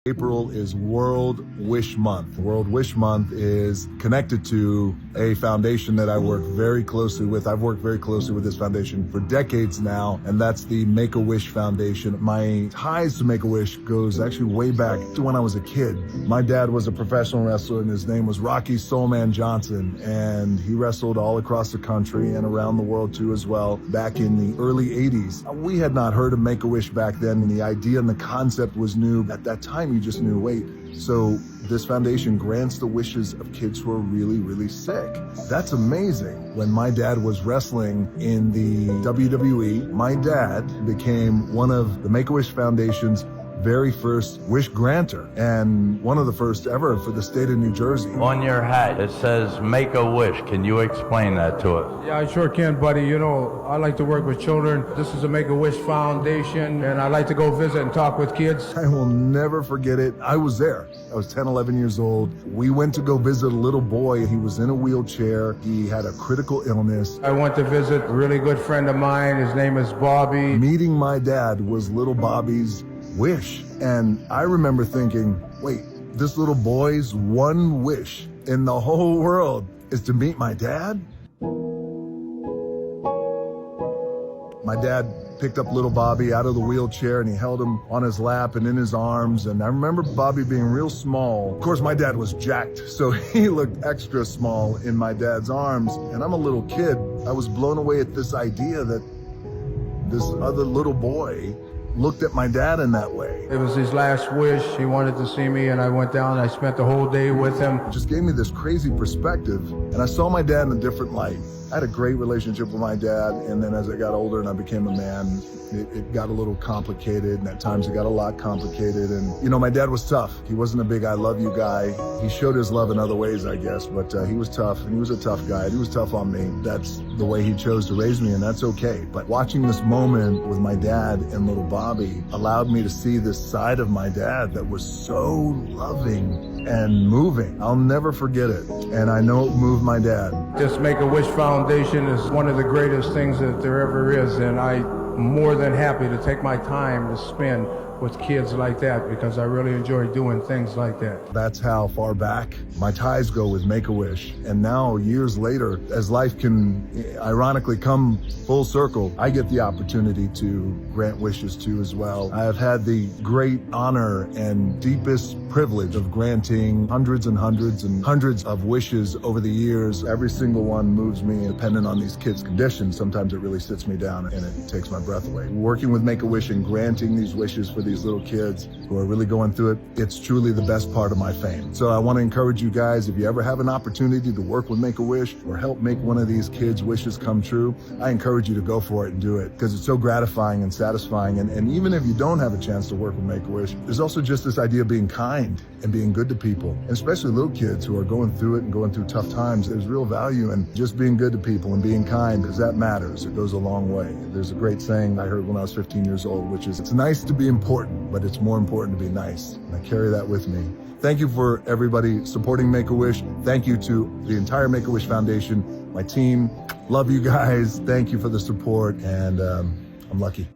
April is World Wish Month. World Wish Month is connected to a foundation that I work very closely with. I've worked very closely with this foundation for decades now, and that's the Make-A-Wish Foundation. My ties to Make-A-Wish goes actually way back to when I was a kid. My dad was a professional wrestler, and his name was Rocky Soulman Johnson, and he wrestled all across the country and around the world too as well back in the early 80s. We had not heard of Make-A-Wish back then, and the idea and the concept was new. At that time, you just knew, wait, so this foundation grants the wishes of kids who are really, really sick. That's amazing. When my dad was wrestling in the WWE, my dad became one of the Make-A-Wish Foundation's very first wish granter, and one of the first ever for the state of New Jersey. On your hat, it says Make a Wish. Can you explain that to us? Yeah, I sure can, buddy. You know, I like to work with children. This is a Make-A-Wish Foundation, and I like to go visit and talk with kids. I will never forget it. I was there. I was 10, 11 years old. We went to go visit a little boy. He was in a wheelchair. He had a critical illness. I went to visit a really good friend of mine. His name is Bobby. Meeting my dad was little Bobby's wish. And I remember thinking, wait, this little boy's one wish in the whole world is to meet my dad? My dad picked up little Bobby out of the wheelchair and he held him on his lap and in his arms. And I remember Bobby being real small. Of course, my dad was jacked, so he looked extra small in my dad's arms. And I'm a little kid. I was blown away at this idea that this other little boy looked at my dad in that way. It was his last wish. He wanted to see me, and I went down and I spent the whole day with him. It just gave me this crazy perspective, and I saw my dad in a different light. I had a great relationship with my dad, and then as I got older and I became a man, it got a little complicated, and at times it got a lot complicated. And, you know, my dad was tough. He wasn't a big I love you guy. He showed his love in other ways, I guess, but he was tough, and he was a tough guy, and he was tough on me. That's the way he chose to raise me, and that's okay. But watching this moment with my dad and little Bobby allowed me to see this side of my dad that was so loving and moving. I'll never forget it, and I know it moved my dad. This Make-A-Wish Foundation is one of the greatest things that there ever is, and I'm more than happy to take my time to spend with kids like that because I really enjoy doing things like that. That's how far back my ties go with Make-A-Wish. And now, years later, as life can ironically come full circle, I get the opportunity to grant wishes too as well. I have had the great honor and deepest privilege of granting hundreds and hundreds and hundreds of wishes over the years. Every single one moves me, depending on these kids' conditions. Sometimes it really sits me down and it takes my breath away. Working with Make-A-Wish and granting these wishes for these little kids who are really going through it, it's truly the best part of my fame. So I want to encourage you guys, if you ever have an opportunity to work with Make-A-Wish or help make one of these kids' wishes come true, I encourage you to go for it and do it because it's so gratifying and satisfying. And even if you don't have a chance to work with Make-A-Wish, there's also just this idea of being kind and being good to people, and especially little kids who are going through it and going through tough times. There's real value in just being good to people and being kind because that matters. It goes a long way. There's a great saying I heard when I was 15 years old, which is, it's nice to be important, but it's more important to be nice. And I carry that with me. Thank you for everybody supporting Make-A-Wish. Thank you to the entire Make-A-Wish Foundation, my team. Love you guys. Thank you for the support, and I'm lucky.